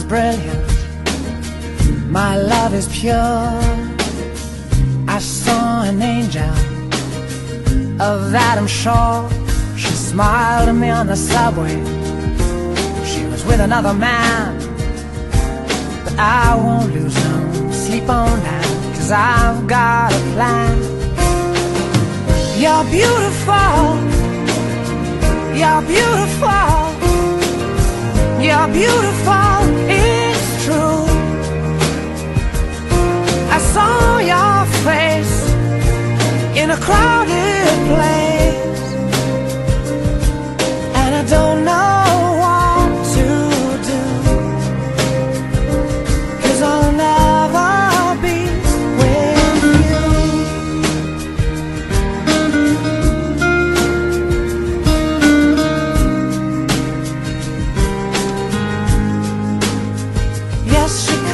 is brilliant, my love is pure. I saw an angel, of that I'm sure. She smiled at me on the subway. She was with another man, but I won't lose no sleep on that, 'cause I've got a plan. You're beautiful, you're beautiful, you're beautiful, it's true. I saw your face in a crowded place.